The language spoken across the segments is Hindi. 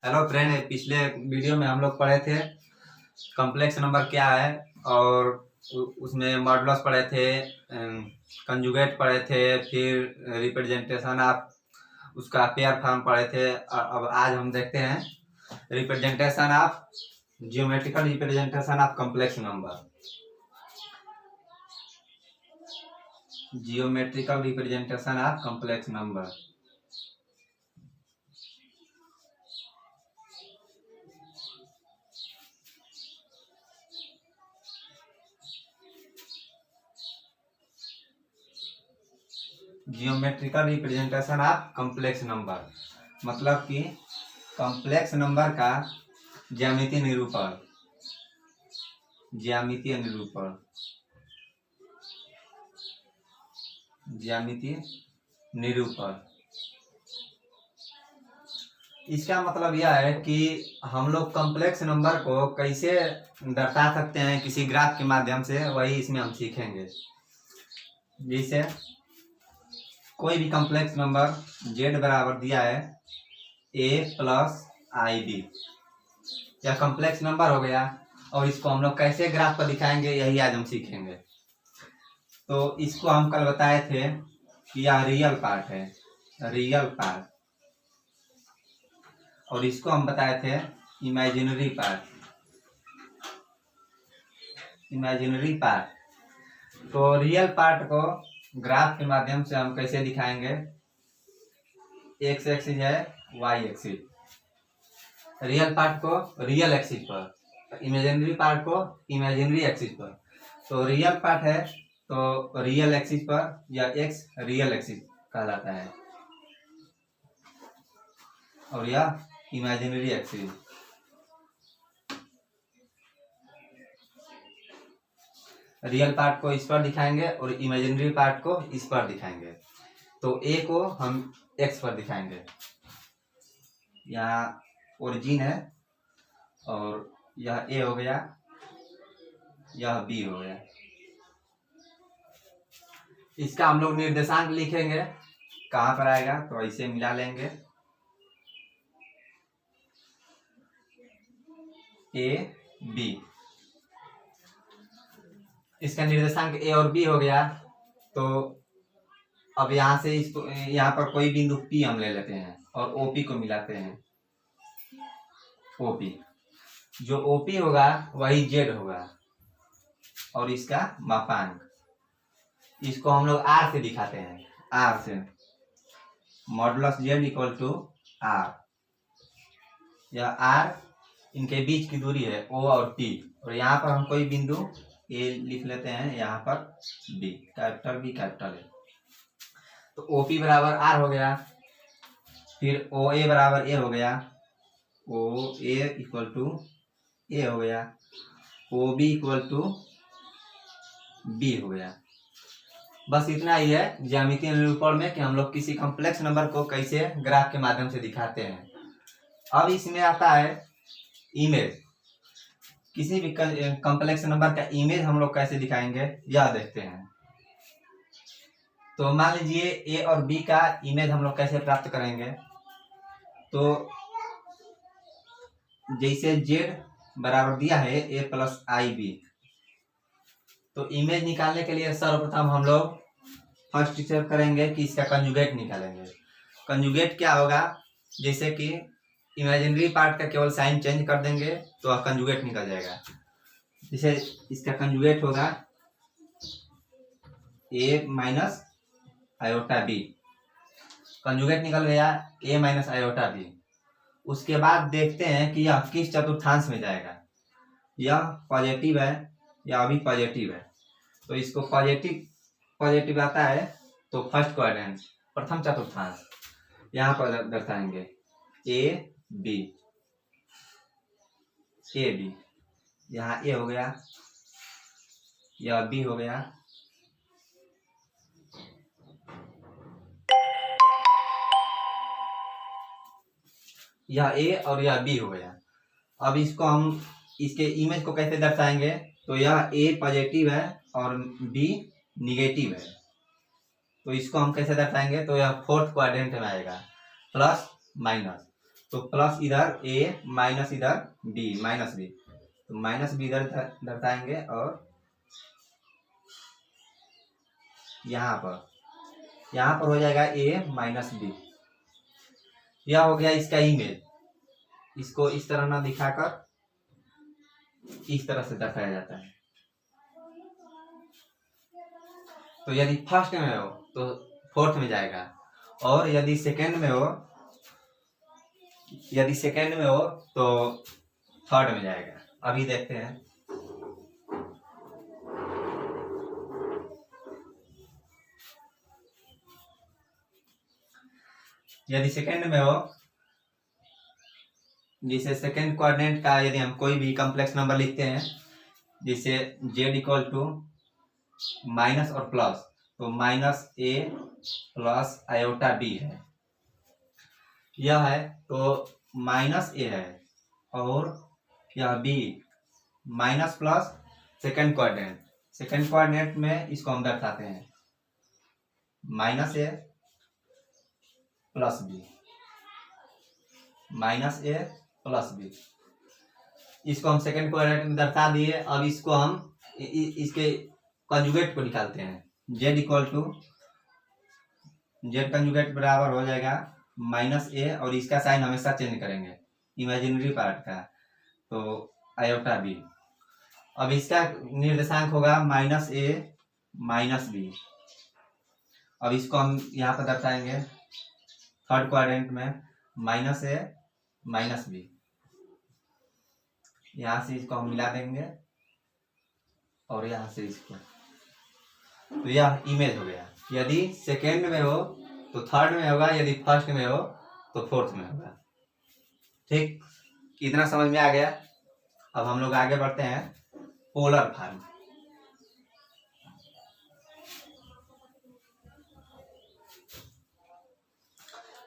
हेलो फ्रेंड, पिछले वीडियो में हम लोग पढ़े थे कॉम्प्लेक्स नंबर क्या है, और उसमें मॉडुलस पढ़े थे, कंजुगेट पढ़े थे, फिर रिप्रेजेंटेशन ऑफ उसका पेयर फॉर्म पढ़े थे। अब आज हम देखते हैं representation of geometrical representation of complex number. Geometrical representation of complex number. Geometrical representation of complex number मतलब कि कॉम्प्लेक्स नंबर का ज्यामितीय निरूपण। ज्यामितीय निरूपण ज्यामितीय निरूपण इसका मतलब यह है कि हम लोग कॉम्प्लेक्स नंबर को कैसे दर्शा सकते हैं किसी ग्राफ के माध्यम से, वही इसमें हम सीखेंगे। जैसे कोई भी कॉम्प्लेक्स नंबर z बराबर दिया है a प्लस आई बी, यह कॉम्प्लेक्स नंबर हो गया। और इसको हम लोग कैसे ग्राफ पर दिखाएंगे, यही आज हम सीखेंगे। तो इसको हम कल बताए थे कि यह रियल पार्ट है, रियल पार्ट, और इसको हम बताए थे इमेजिनरी पार्ट, इमेजिनरी पार्ट। तो रियल पार्ट को ग्राफ के माध्यम से हम कैसे दिखाएंगे, एक्स एक्सिस है, वाई एक्सिस। रियल पार्ट को रियल एक्सिस पर, इमेजिनरी पार्ट को इमेजिनरी एक्सिस पर। तो रियल पार्ट है तो रियल एक्सिस पर, या एक्स रियल एक्सिस कहलाता है, और यह इमेजिनरी एक्सिस। रियल पार्ट को इस पर दिखाएंगे और इमेजिनरी पार्ट को इस पर दिखाएंगे। तो ए को हम एक्स पर दिखाएंगे, यहाँ ओरिजिन है, और यह ए हो गया, यह बी हो गया। इसका हम लोग निर्देशांक लिखेंगे, कहाँ पर आएगा, तो ऐसे मिला लेंगे, ए बी। इसका निर्देशांक ए और बी हो गया। तो अब यहाँ से इसको, यहाँ पर कोई बिंदु पी हम ले लेते हैं और ओपी को मिलाते हैं। ओपी, जो ओपी होगा वही जेड होगा, और इसका मापांक, इसको हम लोग आर से दिखाते हैं, आर से, modulus z equal to r. यह आर इनके बीच की दूरी है, ओ और पी, और यहाँ पर हम कोई बिंदु ए लिख लेते हैं, यहाँ पर b, capital b capital a. तो ओपी बराबर आर हो गया, फिर ओ ए बराबर ए हो गया, ओ ए इक्वल टू ए हो गया, O B equal to b हो गया। बस इतना ही है ज्यामितीय निरूपण में कि हम लोग किसी कॉम्प्लेक्स नंबर को कैसे ग्राफ के माध्यम से दिखाते हैं। अब इसमें आता है इमेज। किसी भी कॉम्प्लेक्स नंबर का इमेज हम लोग कैसे दिखाएंगे, यह देखते हैं। तो मान लीजिए ए और बी का इमेज हम लोग कैसे प्राप्त करेंगे। तो जैसे जेड बराबर दिया है ए प्लस आई बी, तो इमेज निकालने के लिए सर्वप्रथम हम लोग फर्स्ट स्टेप करेंगे कि इसका कंजुगेट निकालेंगे। कंजुगेट क्या होगा, जैसे कि इमेजिनरी पार्ट का केवल साइन चेंज कर देंगे तो कंजुगेट निकल जाएगा। जैसे इसका कंजुगेट होगा ए माइनस आयोटा बी, कंजुगेट निकल गया ए माइनस आयोटा बी। उसके बाद देखते हैं कि यह किस चतुर्थांश में जाएगा, यह पॉजिटिव है या अभी पॉजिटिव है। तो इसको पॉजिटिव आता है तो फर्स्ट क्वाड्रेंट, प्रथम चतुर्थांश, यहाँ पर दर्शाएंगे ए बी, ए बी, यहाँ ए हो गया, यह बी हो गया, यह ए और यह बी हो गया। अब इसको हम इसके इमेज को कैसे दर्शाएंगे, तो यह ए पॉजिटिव है और बी निगेटिव है। तो इसको हम कैसे दर्शाएंगे, तो यह फोर्थ क्वाड्रेंट में आएगा, प्लस माइनस। तो प्लस इधर ए माइनस इधर बी माइनस बी, तो माइनस बी इधर दर्शाएंगे और यहाँ पर हो जाएगा ए माइनस बी। यह हो गया इसका इमेज। इसको इस तरह ना दिखाकर इस तरह से दर्शाया जाता है। तो यदि फर्स्ट में हो तो फोर्थ में जाएगा, और यदि सेकंड में हो तो थर्ड में जाएगा। अभी देखते हैं। यदि सेकंड में हो, जिसे सेकंड कोऑर्डिनेट का यदि हम कोई भी कॉम्प्लेक्स नंबर लिखते हैं, जिसे z इक्वल टू माइनस और प्लस, तो minus a plus iota b है, यह है। तो माइनस ए है और यह b minus plus second coordinate में इसको हम दर्शाते हैं minus a plus b, minus a plus b. इसको हम सेकंड कोऑर्डिनेट में दर्शा दिए। अब इसको हम इसके कंजुगेट को निकालते हैं। z equal to z conjugate बराबर हो जाएगा माइनस ए, और इसका साइन हमेशा चेंज करेंगे इमेजिनरी पार्ट का, तो आयोटा बी। अब इसका निर्देशांक होगा माइनस ए माइनस बी। अब इसको हम यहाँ पर दर्शाएंगे थर्ड क्वाड्रेंट में माइनस ए माइनस बी। यहाँ से इसको हम मिला देंगे और यहाँ से इसको, तो यह इमेज हो गया। यदि सेकेंड में हो तो थर्ड में होगा, यदि फर्स्ट में हो तो फोर्थ में होगा। ठीक, इतना समझ में आ गया। अब हम लोग आगे बढ़ते हैं पोलर फॉर्म।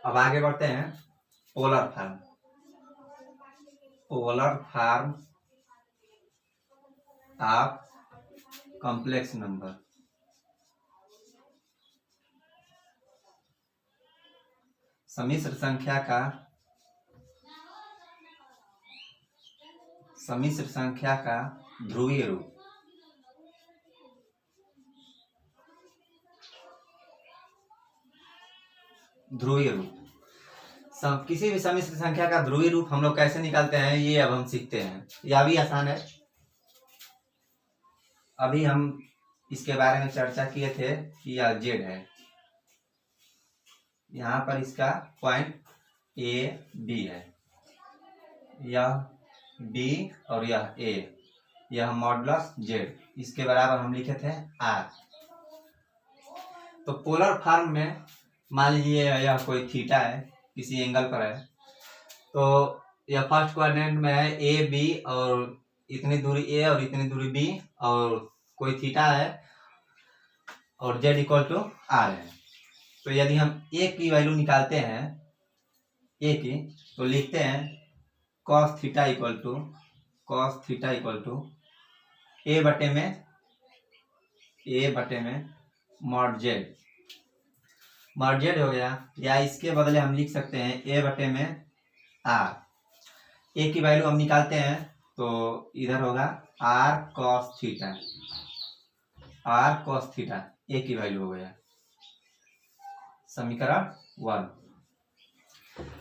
अब आगे बढ़ते हैं polar form. Polar form of complex number. सम्मिश्र संख्या का ध्रुवीय रूप। किसी भी सम्मिश्र संख्या का ध्रुवीय रूप हम लोग कैसे निकालते हैं, ये अब हम सीखते हैं। यह भी आसान है। अभी हम इसके बारे में चर्चा किए थे कि यह जेड है, यहाँ पर इसका पॉइंट ए बी है, यह बी और यह ए, यह मॉडुलस जेड, इसके बराबर हम लिखे थे आर। तो पोलर फॉर्म में मान लीजिए यह कोई थीटा है, किसी एंगल पर है, तो यह फर्स्ट क्वाड्रेंट में है ए बी, और इतनी दूरी ए और इतनी दूरी बी, और कोई थीटा है और जेड इक्वल टू आर है। तो यदि हम ए की वैल्यू निकालते हैं, ए की, तो लिखते हैं cos थीटा इक्वल टू ए बटे में मॉड जेड हो गया। या इसके बदले हम लिख सकते हैं ए बटे में आर। ए की वैल्यू हम निकालते हैं तो इधर होगा आर कॉस थीटा, ए की वैल्यू हो गया समीकरण 1।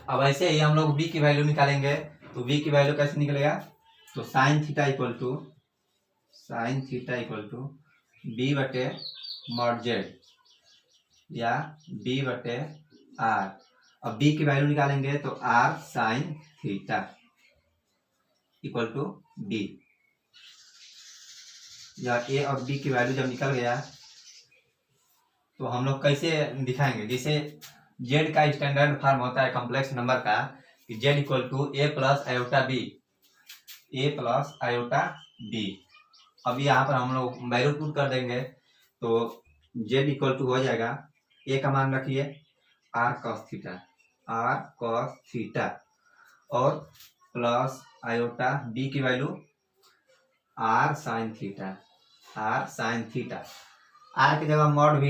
अब ऐसे ही हम लोग बी की वैल्यू निकालेंगे, तो बी की वैल्यू कैसे निकलेगा, तो sine theta equal to b बटे मॉड जेड या बी बटे आर। अब बी की वैल्यू निकालेंगे तो r sine theta equal to b. या ए और बी की वैल्यू जब निकल गया तो हम लोग कैसे दिखाएंगे, जैसे जेड का स्टैंडर्ड फॉर्म होता है कॉम्प्लेक्स नंबर का कि z equal to a plus iota b. अब यहाँ पर हम लोग वैल्यू पुट कर देंगे तो जेड इक्वल टू हो जाएगा, ए का मान रखिए आर कॉस थीटा और प्लस आयोटा बी की value r sine theta. R की जगह मॉड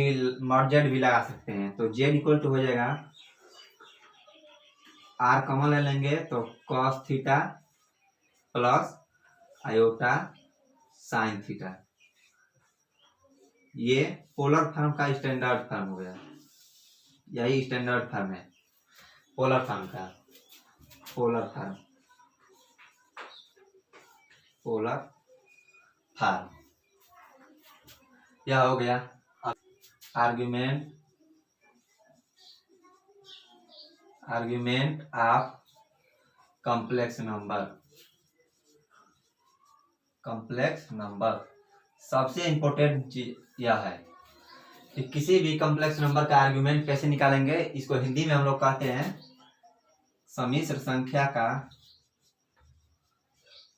जेड भी लगा सकते हैं, तो जेड इक्वल टू हो जाएगा आर कॉमन ले लेंगे तो cos theta plus iota sine theta. ये पोलर फॉर्म का स्टैंडर्ड फॉर्म हो गया, यही स्टैंडर्ड फॉर्म है पोलर फॉर्म का। पोलर फॉर्म, पोलर फॉर्म यह हो गया। Argument, argument of complex number. Complex number सबसे इंपॉर्टेंट चीज यह है कि किसी भी कॉम्प्लेक्स नंबर का आर्ग्यूमेंट कैसे निकालेंगे। इसको हिंदी में हम लोग कहते हैं सम्मिश्र संख्या का,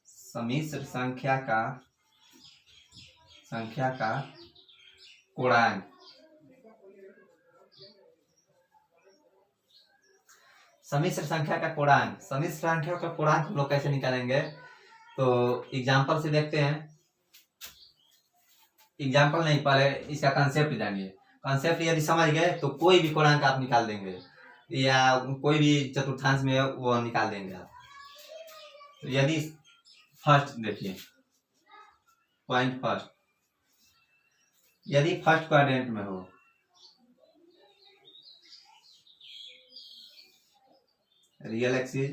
सम्मिश्र संख्या का पूर्णांक। सम्मिश्र संख्या का पूर्णांक, सम्मिश्र संख्या का पूर्णांक हम लोग कैसे निकालेंगे तो एग्जांपल से देखते हैं। एग्जांपल नहीं, पहले इसका कंसेप्ट जानिए। कंसेप्ट यदि समझ गए तो कोई भी पूर्णांक आप निकाल देंगे, या कोई भी चतुर्थांश में वो निकाल देंगे आप। तो यदि फर्स्ट देखिए पॉइंट फर्स्ट, यदि फर्स्ट क्वाड्रेंट में हो, रियल एक्सिस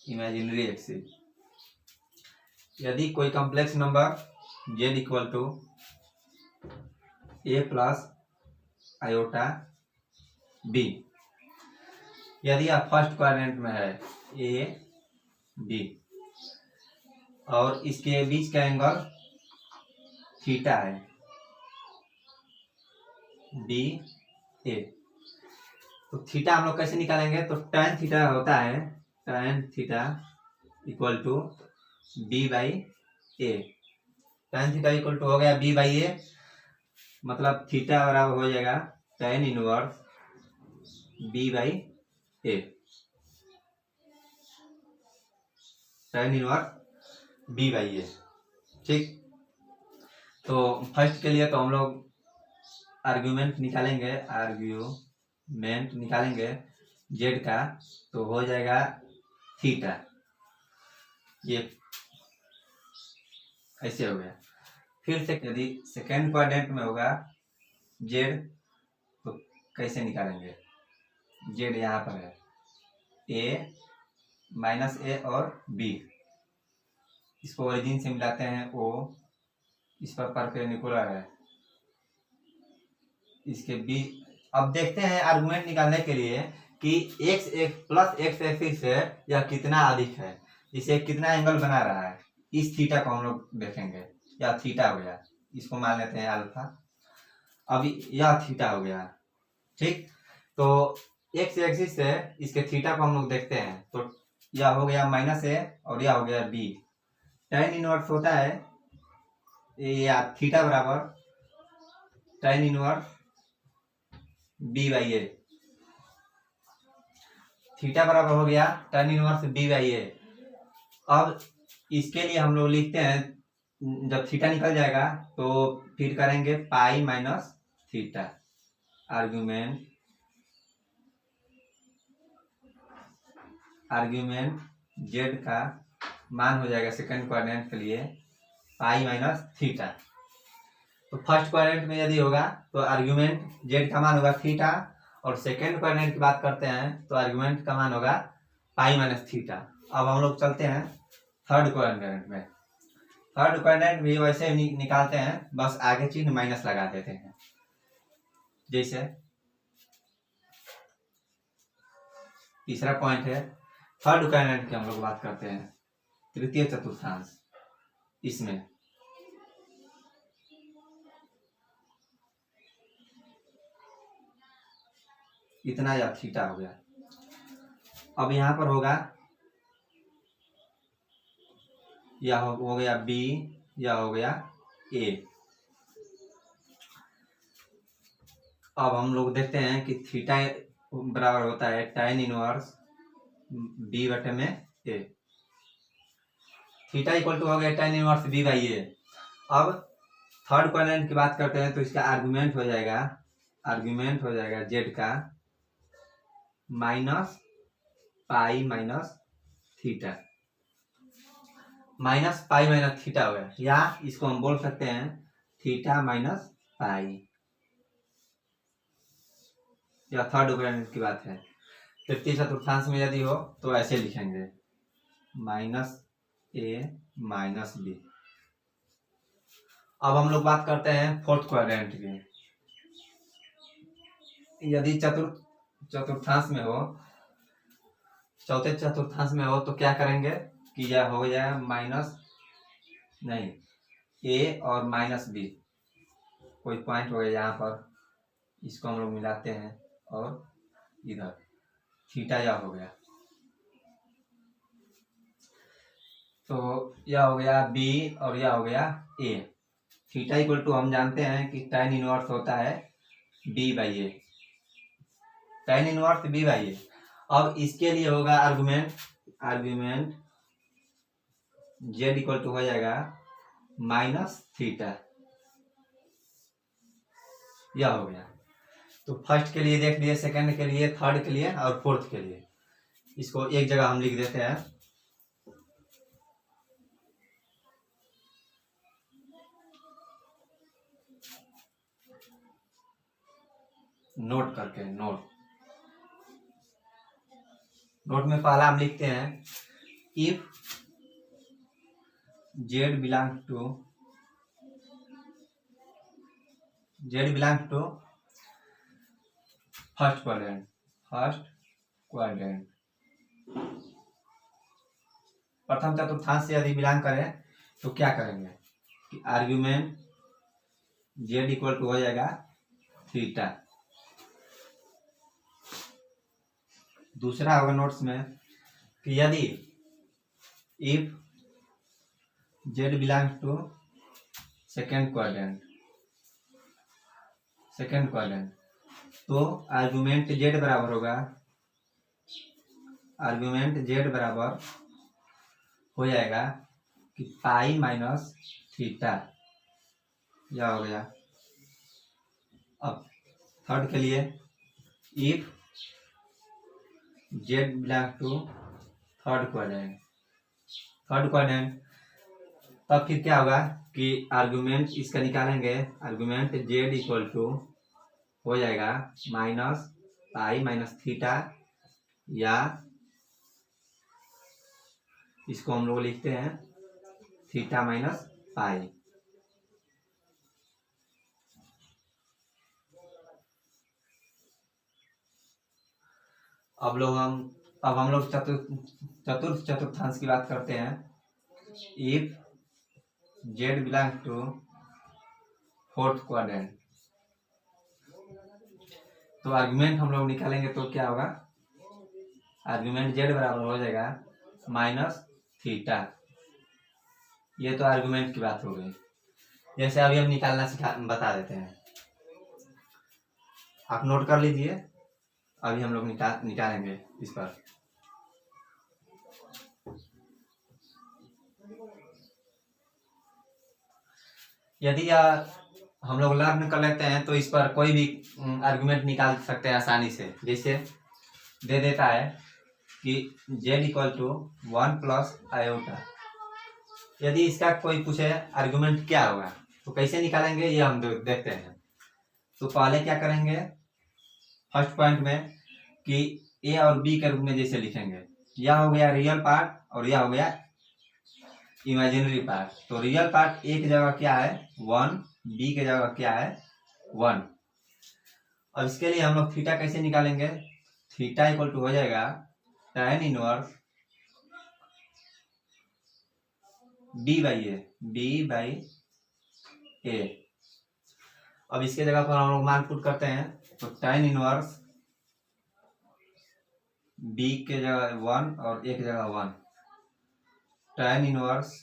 इमेजिनरी एक्सिस, यदि कोई complex number z equal to a plus iota b, यदि आप फर्स्ट क्वाड्रेंट में है a b और इसके बीच का एंगल थीटा है d a, तो थीटा हम लोग कैसे निकालेंगे तो tan थीटा होता है tan theta equal to b by A. tan theta equal to हो गया b बाई ए, मतलब थीटा बराबर हो जाएगा tan inverse b by A. tan inverse b by A, ठीक। तो फर्स्ट के लिए तो हम लोग आर्ग्यूमेंट निकालेंगे, आर्ग्यूमेंट निकालेंगे z का, तो हो जाएगा थीटा। ये ऐसे हो गया। फिर से यदि सेकेंड क्वाड्रेंट में होगा z, तो कैसे निकालेंगे। z यहाँ पर है a माइनस ए और b, इसको ओरिजिन से मिलाते हैं o, इस पर परपेंडिकुलर है इसके बीच। अब देखते हैं आर्गुमेंट निकालने के लिए कि x एक प्लस x एक्सिस है या कितना अधिक है, इसे कितना एंगल बना रहा है, इस थीटा को हम लोग देखेंगे। या थीटा हो गया, इसको मान लेते हैं अल्फा। अब यह थीटा हो गया, ठीक। तो x एक्सिस से इसके थीटा को हम लोग देखते हैं, तो यह हो गया माइनस ए और यह हो गया b। tan इनवर्स होता है या थीटा बराबर tan inverse b by A. Theta बराबर हो गया tan inverse b by A. अब इसके लिए हम लोग लिखते हैं, जब थीटा निकल जाएगा तो फिर करेंगे pi minus theta. Argument z का मान हो जाएगा सेकंड क्वाड्रेंट के लिए पाई माइनस थीटा। तो फर्स्ट क्वाड्रेंट में यदि होगा तो आर्ग्यूमेंट z का मान होगा थीटा, और सेकंड क्वाड्रेंट की बात करते हैं तो आर्ग्यूमेंट का मान होगा पाई माइनस थीटा। अब हम लोग चलते हैं थर्ड क्वाड्रेंट में। थर्ड क्वाड्रेंट भी वैसे निकालते हैं, बस आगे चिन्ह माइनस लगा देते हैं। जैसे तीसरा पॉइंट है थर्ड क्वाड्रेंट की हम लोग बात करते हैं, तृतीय चतुर्थांश। इसमें इतना या थीटा हो गया। अब यहां पर होगा यह हो गया b, यह हो गया a। अब हम लोग देखते हैं कि थीटा बराबर होता है tan इनवर्स b बटे में a। थीटा इक्वल टू हो गया tan inverse b by a। अब थर्ड क्वाड्रेंट की बात करते हैं तो इसका आर्गुमेंट हो जाएगा z का minus pi minus theta, minus pi minus theta हो गया, या इसको हम बोल सकते हैं थीटा माइनस पाई, या थर्ड ओपरेंड की बात है। तृतीय चतुर्थांश में यदि हो तो ऐसे लिखेंगे माइनस ए माइनस बी। अब हम लोग बात करते हैं फोर्थ क्वाड्रेंट की। यदि चतुर्थांश में हो, चौथे चतुर्थांश में हो तो क्या करेंगे कि यह हो जाए माइनस नहीं ए और माइनस बी, कोई पॉइंट हो गया यहाँ पर, इसको हम लोग मिलाते हैं और इधर थीटा यह हो गया, तो यह हो गया बी और यह हो गया ए। थीटा इक्वल टू हम जानते हैं कि tan इनवर्स होता है B by A, tan inverse B by A. अब इसके लिए होगा आर्गुमेंट जेड इक्वल टू हो जाएगा माइनस थीटा, यह हो गया। तो फर्स्ट के लिए देख लिए, सेकंड के लिए, थर्ड के लिए और फोर्थ के लिए, इसको एक जगह हम लिख देते हैं। नोट करके, नोट में पहला हम लिखते हैं if z belong to first quadrant, प्रथम चतुर्थांश से यदि बिलोंग करें तो क्या करेंगे कि आर्ग्यूमेंट जेड इक्वल टू हो जाएगा थीटा। दूसरा होगा नोट्स में कि यदि if z belong to second quadrant तो आर्गुमेंट जेड बराबर होगा, हो जाएगा कि पाई माइनस थीटा, यह हो गया। अब थर्ड के लिए if z belong to third quadrant, तब फिर क्या होगा कि आर्गुमेंट इसका निकालेंगे, आर्गुमेंट जेड इक्वल टू हो जाएगा माइनस पाई माइनस थीटा, या इसको हम लोग लिखते हैं थीटा माइनस पाई। अब हम लोग चतुर्थ चतुर्थांश की बात करते हैं। If z belong to fourth quadrant, तो आर्गुमेंट हम लोग निकालेंगे तो क्या होगा, आर्गुमेंट जेड बराबर हो जाएगा माइनस थीटा। ये तो आर्गुमेंट की बात हो गई। जैसे अभी हम निकालना बता देते हैं, आप नोट कर लीजिए, अभी हम लोग निकालेंगे इस पर। यदि हम लोग लर्न कर लेते हैं तो इस पर कोई भी आर्गुमेंट निकाल सकते हैं आसानी से। जैसे दे देता है कि z equal to 1 plus iota, यदि इसका कोई पूछे आर्गुमेंट क्या होगा तो कैसे निकालेंगे ये हम देखते हैं। तो पहले क्या करेंगे, फर्स्ट पॉइंट में कि a और b के रूप में जैसे लिखेंगे, यह हो गया रियल पार्ट और यह हो गया इमेजिनरी पार्ट। तो रियल पार्ट a की जगह क्या है 1, b की जगह क्या है 1। और इसके लिए हम लोग थीटा कैसे निकालेंगे, थीटा इक्वल टू हो जाएगा tan inverse b by A. अब इसके जगह पर हम लोग मान पुट करते हैं, तो tan इनवर्स b के जगह 1 और a की जगह 1, tan इनवर्स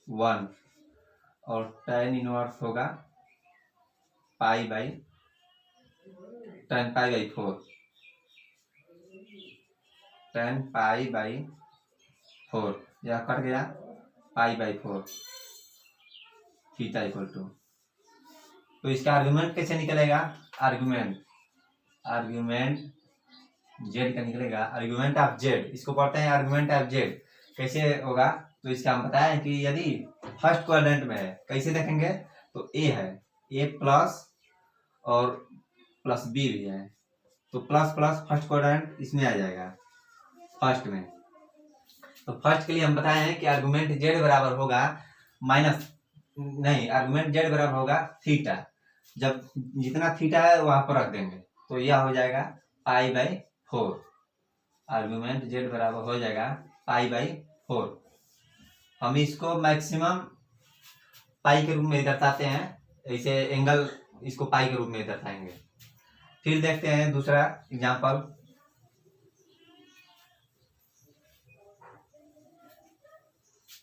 1 और tan इनवर्स होगा pi by 4, tan pi by 4, यह कट गया pi by 4, theta equal to. तो इसका आर्गुमेंट कैसे निकलेगा, आर्गुमेंट जेड का निकलेगा आर्गुमेंट ऑफ जेड, इसको पढ़ते हैं आर्गुमेंट ऑफ जेड कैसे होगा। तो इसका हम बताएं कि यदि फर्स्ट क्वाड्रेंट में है कैसे देखेंगे, तो ए है, ए प्लस और प्लस बी भी है, तो प्लस प्लस फर्स्ट क्वाड्रेंट इसमें आ जाएगा फर्स्ट में। तो फर्स्ट के लिए हम बताए हैं कि आर्गुमेंट जेड बराबर होगा माइनस, नहीं आर्गुमेंट जेड बराबर होगा थीटा, जब जितना थीटा है वहां पर रख देंगे तो यह हो जाएगा पाई बाई 4। आर्गुमेंट जेड बराबर हो जाएगा पाई बाई 4। हम इसको मैक्सिमम पाई के रूप में दर्शाते हैं, ऐसे एंगल इसको पाई के रूप में दर्शाएंगे। फिर देखते हैं दूसरा एग्जांपल।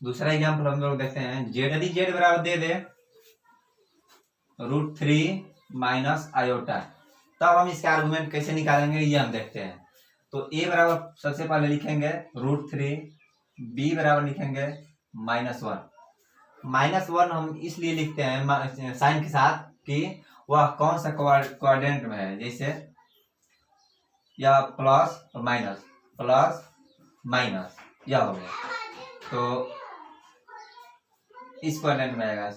दूसरा एग्जांपल हम लोग देखते हैं, जेड यदि जेड बराबर दे दे √3 माइनस आयोटा, तब हम इसका आर्गुमेंट कैसे निकालेंगे ये हम देखते हैं। तो ए बराबर सबसे पहले लिखेंगे √3, बी बराबर लिखेंगे -1। -1 हम इसलिए लिखते हैं साइन के साथ कि वह कौन सा क्वाड्रेंट में है, जैसे या प्लस और माइनस, प्लस माइनस यह हो गया, तो इस क्वाड्रेंट में आएगा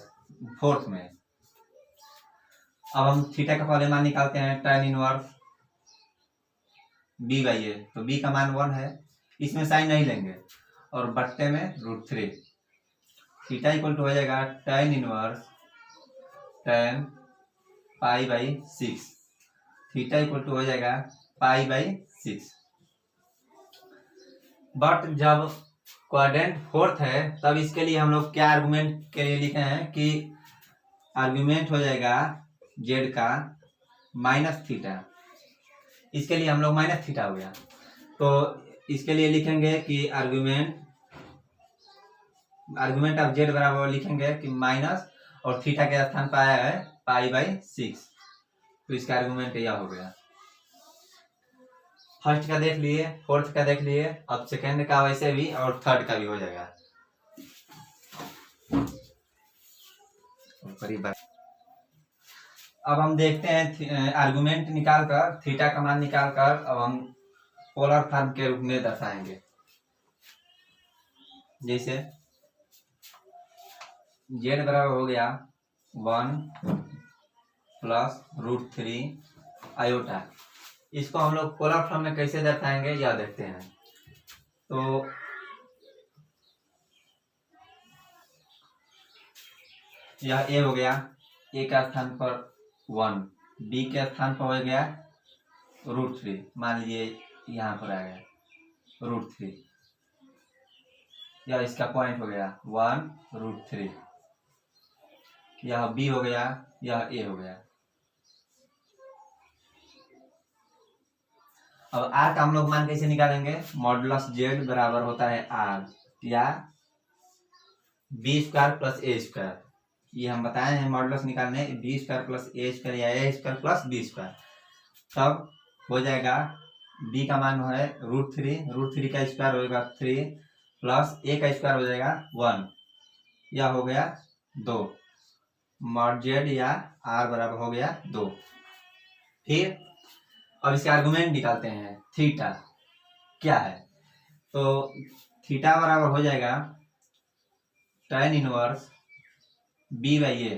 फोर्थ में। अब हम थीटा का पहले मान निकालते हैं, tan इनवर्स b बाई ए, तो b का मान 1 है, इसमें साइन नहीं लेंगे और बट्टे में √3। थीटा इक्वल टू हो जाएगा tan inverse tan pi by 6। Theta equal to हो जाएगा पाई बाई 6। बट जब क्वाड्रेंट फोर्थ है तब इसके लिए हम लोग क्या आर्गुमेंट के लिए लिखे हैं कि आर्गुमेंट हो जाएगा जेड का -थीटा। इसके लिए हम लोग -थीटा हो गया, तो इसके लिए लिखेंगे कि आर्गुमेंट ऑफ जेड बराबर लिखेंगे कि माइनस और थीटा के स्थान पर आया है पाई बाई 6, तो इसका आर्गुमेंट यह हो गया। फर्स्ट का देख लिए, फोर्थ का देख लिए, अब सेकेंड का वैसे भी और थर्ड का भी हो जाएगा। अब हम देखते हैं आर्गुमेंट निकालकर, थीटा का मान निकालकर अब हम पोलर फॉर्म के रूप में दर्शाएंगे। जैसे जेड बराबर हो गया 1 प्लस √3 आयोटा। इसको हम लोग पोलर फॉर्म में कैसे दर्शाएंगे यह देखते हैं। तो यह ए हो गया, ए का स्थान पर 1, बी के स्थान पर हो गया √3, मान लीजिए यहाँ पर आ गया √3, यह इसका पॉइंट हो गया 1 √3। यह बी हो गया, यह ए हो गया। अब आर का हम लोग मान कैसे निकालेंगे, मॉडुलस जेड बराबर होता है आर या b² + a²। ये हम बताए हैं मॉडुलस निकालने, b² + a² या a² + b²। तब हो जाएगा b का मान है √3 का स्क्वायर होगा 3 प्लस a का स्क्वायर हो जाएगा 1, यह हो गया 2। मॉड जेड या r बराबर हो गया 2। फिर अब इसके आर्गुमेंट निकालते हैं, थीटा क्या है। तो थीटा बराबर हो जाएगा tan इनवर्स b बाई ए,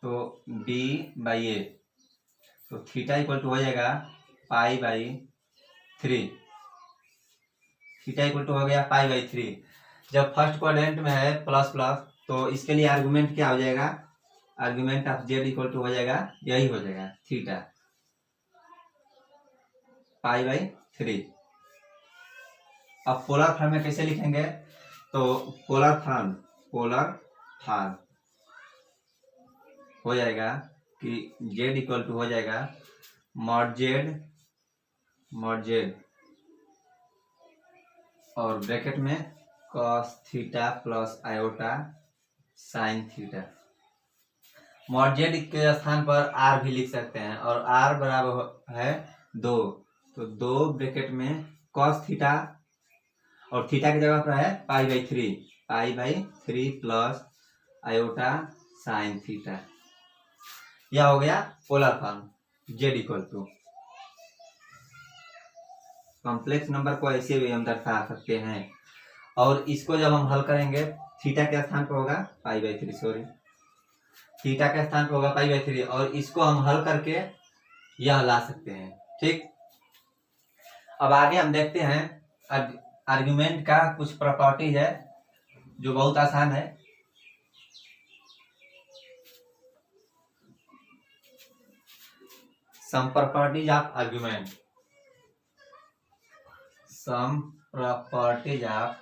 तो b बाई ए, तो थीटा इक्वल टू हो जाएगा pi by 3। Theta equal to हो गया पाई बाई 3। जब फर्स्ट क्वाड्रेंट में है प्लस प्लस, तो इसके लिए आर्गुमेंट क्या हो जाएगा, argument of z equal to हो जाएगा यही हो जाएगा थीटा पाई बाई 3। अब पोलर फॉर्म में कैसे लिखेंगे, तो पोलर फॉर्म हो जाएगा कि जेड इक्वल टू हो जाएगा मॉड जेड और ब्रैकेट में cos theta plus iota sine theta. Mod Z के स्थान पर r भी लिख सकते हैं और r बराबर है 2, तो 2 ब्रैकेट में cos थीटा और थीटा की जगह पर है pi by 3 plus iota sine theta. यह हो गया polar form z equal to. Complex number को ऐसे भी हम दर्शा सकते हैं। और इसको जब हम हल करेंगे, थीटा के स्थान पर होगा π/3, सॉरी, थीटा के स्थान पर होगा π/3, और इसको हम हल करके यह ला सकते हैं। ठीक, अब आगे हम देखते हैं आर्गुमेंट का कुछ प्रॉपर्टीज है जो बहुत आसान है। Some properties of argument, some properties of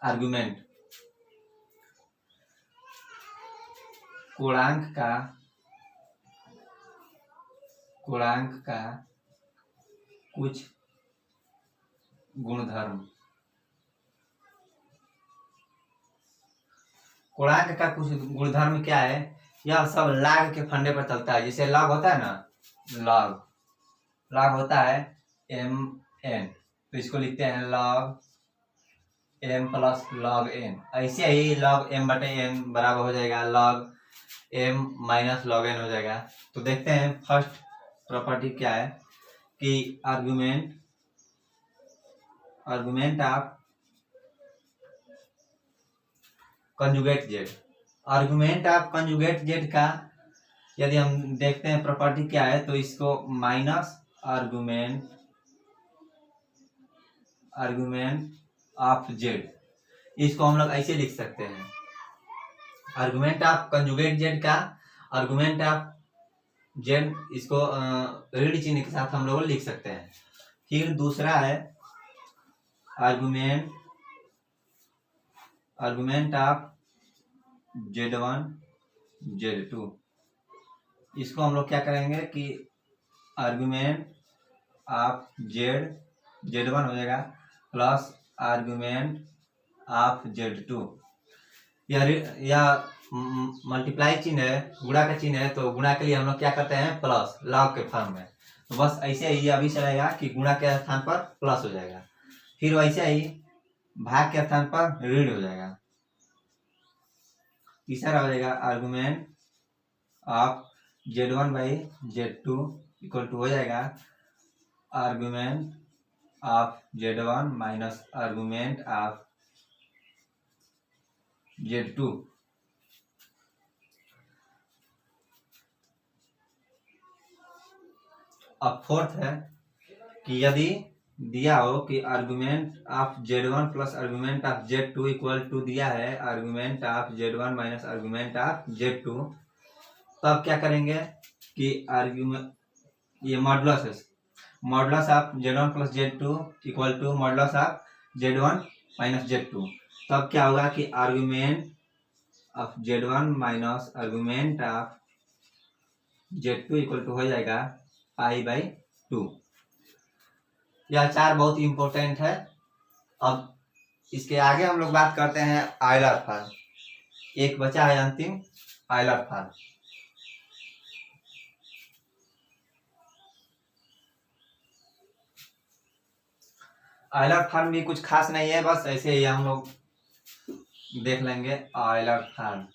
argument, पूर्णांक का कुछ गुणधर्म, पूर्णांक का कुछ गुणधर्म क्या है? यह सब log के फंडे पर चलता है। जैसे log होता है ना, log होता है mn, तो इसको लिखते हैं log m plus log n। ऐसे ही log m/n बराबर हो जाएगा log m minus log n हो जाएगा। तो देखते हैं फर्स्ट प्रॉपर्टी क्या है कि argument of conjugate Z, argument of conjugate Z का यदि हम देखते हैं प्रॉपर्टी क्या है, तो इसको माइनस आर्गुमेंट ऑफ जेड, इसको हम लोग ऐसे लिख सकते हैं। आर्गुमेंट ऑफ कंजुगेट जेड का आर्गुमेंट ऑफ जेड, इसको ऋण चिन्ह के साथ हम लोग लिख सकते हैं। फिर दूसरा है आर्गुमेंट ऑफ z1 z2, इसको हम लोग क्या करेंगे कि आर्गुमेंट ऑफ z1 हो जाएगा प्लस आर्गुमेंट ऑफ z2। यह मल्टीप्लाई चिन्ह है, गुणा का चिन्ह है, तो गुणा के लिए हम लोग क्या करते हैं, प्लस लॉग के फॉर्म में। तो बस ऐसे ही अभी चलेगा कि गुणा के स्थान पर प्लस हो जाएगा, फिर वैसे ही भाग के स्थान पर ऋण हो जाएगा। तीसरा हो जाएगा argument of z1/z2 equal to हो जाएगा argument of z1 minus argument of z2। अब फोर्थ है कि यदि दिया हो कि argument of z1 plus argument of z2 equal to दिया है argument of z1 minus argument of z2, तब क्या करेंगे कि ये मॉडुलस है, modulus of z1 plus z2 equal to modulus of z1 minus z2। तब क्या होगा कि argument of z1 minus argument of z2 equal to हो जाएगा π/2। यह चार बहुत इंपॉर्टेंट है। अब इसके आगे हम लोग बात करते हैं आयलर फॉर्म। एक बचा है अंतिम, आयलर फॉर्म। आयलर फॉर्म भी कुछ खास नहीं है, बस ऐसे ही हम लोग देख लेंगे। Euler form,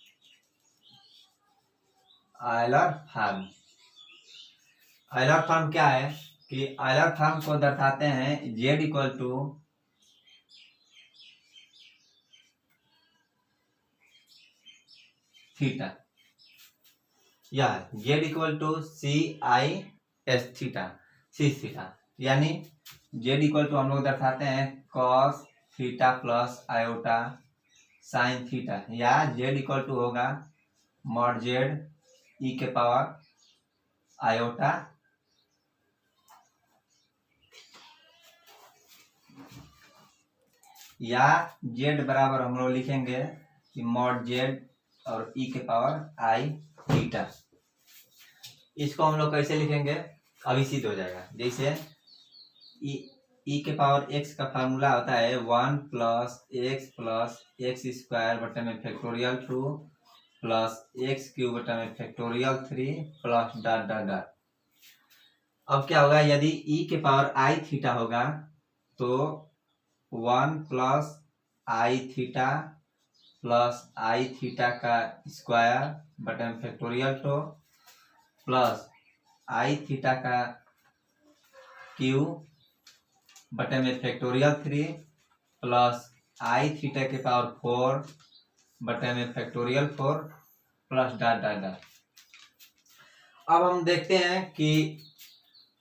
Euler form, Euler form क्या है कि आयलर फॉर्म को दर्शाते हैं z इक्वल टू थीटा, यह z equal to CIS theta, cis theta, यानी z इक्वल टू हम लोग दर्शाते हैं cos theta plus iota sine theta, या z इक्वल टू होगा मॉड z e के पावर आयोटा या z बराबर हम लोग लिखेंगे कि मॉड z और e के पावर आई थीटा। इसको हम लोग कैसे लिखेंगे, अभी सिद्ध हो जाएगा। जैसे e के पावर x का फार्मूला होता है 1 प्लस x स्क्वायर बटे में फैक्टोरियल 2 प्लस x क्यूब बटे में factorial 3 plus dot dot dot. अब क्या होगा, यदि e के पावर आई थीटा होगा तो 1 प्लस आई थीटा का स्क्वायर बटे में फैक्टोरियल 2 प्लस आई थीटा का क्यू बटे में फैक्टोरियल 3 प्लस आई थीटा के पावर 4 बटे में factorial 4 plus dot dot dot. अब हम देखते हैं कि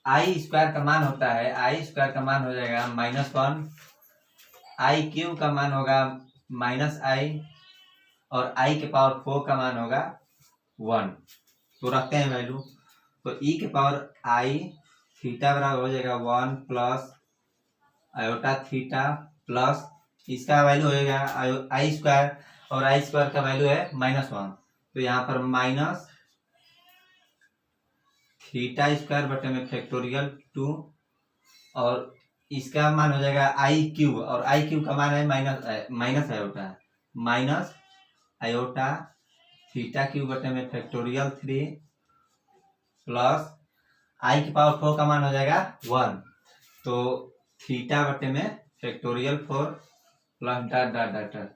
आई स्क्वायर का मान होता है, आई स्क्वायर का मान हो जाएगा -1, आई क्यू का मान होगा -i और आई के पावर 4 का मान होगा 1। तो रखते हैं वैल्यू, तो ई के पावर आई थीटा बराबर हो जाएगा 1 प्लस आयोटा थीटा प्लस इसका वैल्यू हो जाएगा आई स्क्वायर और आई स्क्वायर का वैल्यू है -1, तो यहाँ पर माइनस थीटा स्क्वायर बटे में फैक्टोरियल 2 और इसका मान हो जाएगा आई क्यूब और आई क्यूब का मान है minus iota, minus iota theta cube बटे में फैक्टोरियल 3 प्लस आई की पावर 4 का मान हो जाएगा 1, तो थीटा बटे में factorial 4 plus dot dot dot.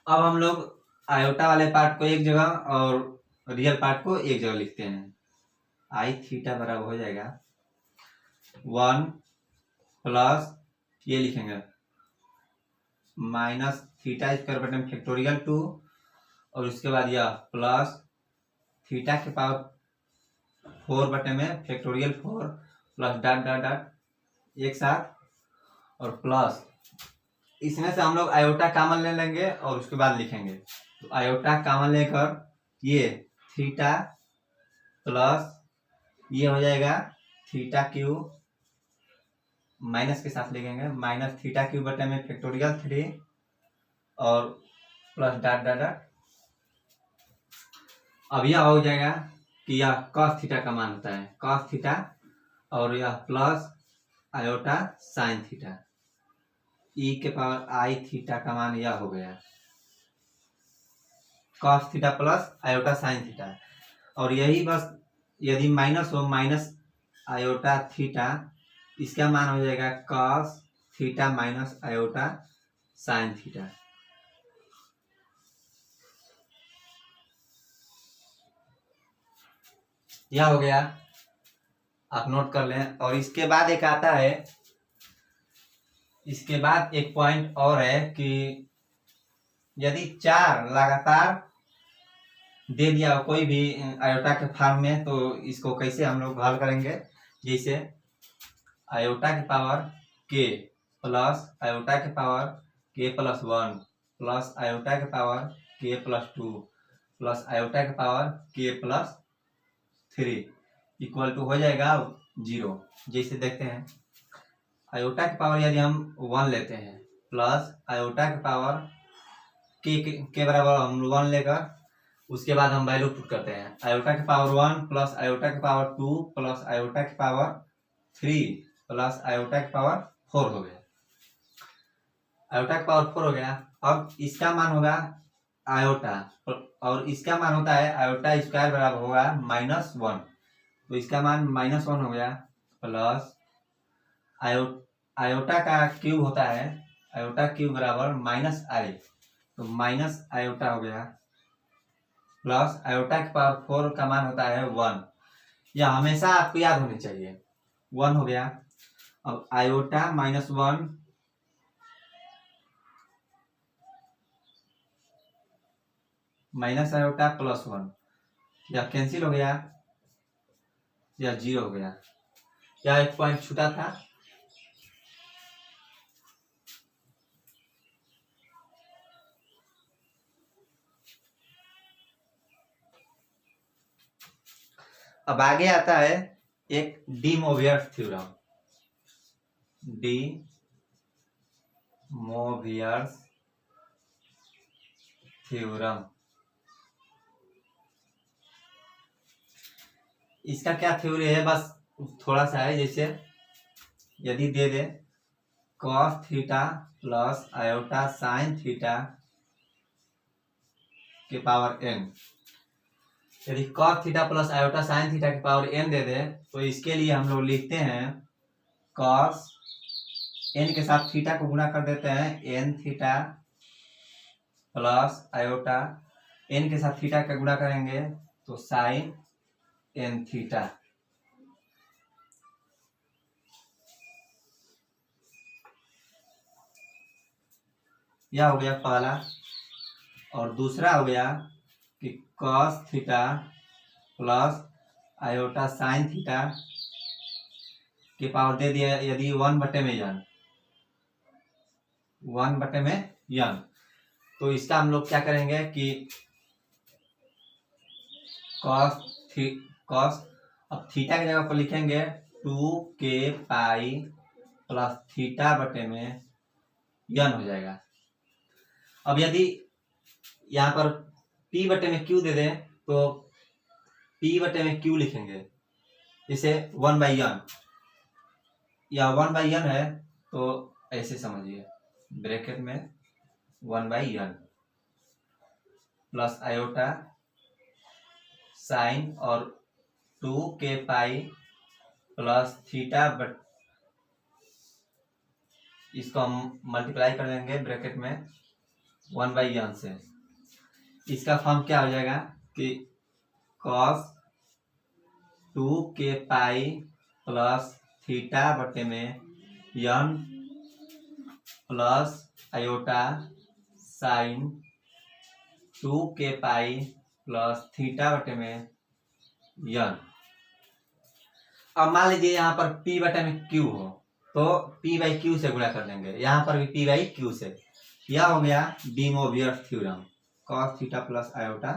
अब हम लोग आयोटा वाले पार्ट को एक जगह और रियल पार्ट को एक जगह लिखते हैं। आई थीटा बराबर हो जाएगा 1 प्लस ये लिखेंगे माइनस थीटा स्क्वायर बटे में फैक्टोरियल 2 और उसके बाद यह प्लस थीटा के पावर 4 बटे में factorial 4 plus dot dot dot एक साथ और प्लस इसमें से हम लोग आयोटा कॉमन ले लेंगे और उसके बाद लिखेंगे। तो आयोटा कॉमन लेकर ये थीटा प्लस ये हो जाएगा थीटा क्यू माइनस के साथ लिखेंगे माइनस थीटा क्यू बटे में फैक्टोरियल 3 और प्लस डॉट डॉट डॉट। अब यह हो जाएगा कि यह cos थीटा का मान होता है cos थीटा और यह प्लस आयोटा साइन थीटा, ई के पावर आई थीटा का मान यह हो गया cos theta plus iota sine theta. और यही बस यदि माइनस हो माइनस आयोटा थीटा, इसका मान हो जाएगा cos theta minus iota sine theta. यह हो गया, आप नोट कर लें। और इसके बाद एक आता है, इसके बाद एक पॉइंट और है कि यदि 4 लगातार दे दिया कोई भी आयोटा के फॉर्म में, तो इसको कैसे हम लोग हल करेंगे। जैसे आयोटा के पावर k प्लस आयोटा के power k plus 1 plus iota के power k plus 2 plus iota के power k plus 3 equal to हो जाएगा 0। जैसे देखते हैं आयोटा के पावर यदि हम 1 लेते हैं प्लस आयोटा के पावर के बराबर हम 1 लेकर उसके बाद हम वैल्यू पुट करते हैं आयोटा के पावर 1 प्लस आयोटा के पावर 2 प्लस आयोटा के पावर 3 प्लस आयोटा के पावर 4 हो गया। आयोटा के पावर 4 हो गया। अब इसका मान होगा आयोटा और इसका मान होता है आयोटा स्क्वायर बराबर होगा -1, तो इसका मान -1 हो गया प्लस आयोटा का क्यूब होता है आयोटा क्यूब बराबर -i, तो माइनस आयोटा हो गया प्लस आयोटा के पावर 4 का मान होता है 1। यह हमेशा आपको याद होनी चाहिए 1 हो गया। अब आयोटा -1 माइनस आयोटा प्लस 1, यह कैंसिल हो गया, यह 0 हो गया। यह एक पॉइंट छूटा था। अब आगे आता है एक डी मोवियर्स थ्योरम। डी मोवियर्स थ्योरम, इसका क्या थ्योरी है, बस थोड़ा सा है। जैसे यदि दे दे cos theta plus iota sine theta के पावर n, यदि cos theta plus iota sine theta के पावर n दे दे, तो इसके लिए हम लोग लिखते हैं cos n के साथ थीटा को गुणा कर देते हैं n theta plus iota n के साथ थीटा का गुणा करेंगे तो साइन एन थीटा। यह हो गया पहला। और दूसरा हो गया कि cos theta plus iota sine theta के पावर दे दिया यदि 1/n, 1/n, तो इसका हम लोग क्या करेंगे कि कॉस अब थीटा की जगह पर लिखेंगे 2k पाई प्लस थीटा बटे में n हो जाएगा। अब यदि यहाँ पर p बटे में q दे दें तो p बटे में q लिखेंगे, इसे 1/n या 1/n है तो ऐसे समझिए, ब्रैकेट में 1/n प्लस आयोटा साइन और 2k pi plus theta but इसको हम मल्टीप्लाई कर देंगे ब्रैकेट में 1/n से। इसका फॉर्म क्या हो जाएगा कि cos 2k pi plus theta बटे में n plus iota sign 2k pi plus theta बटे में n। अब मान लीजिए यहाँ पर p बटे में q हो तो p/q से गुणा कर देंगे, यहाँ पर भी p/q से। यह हो गया de Moivre theorem, cos theta plus iota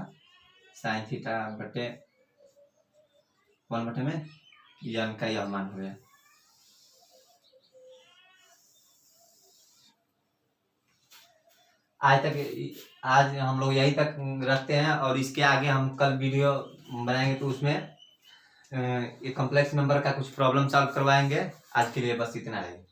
sine theta बटे 1/n का यह मान हो गया। आज हम लोग यही तक रखते हैं और इसके आगे हम कल वीडियो बनाएंगे तो उसमें ये कॉम्प्लेक्स नंबर का कुछ प्रॉब्लम सॉल्व करवाएंगे। आज के लिए बस इतना है।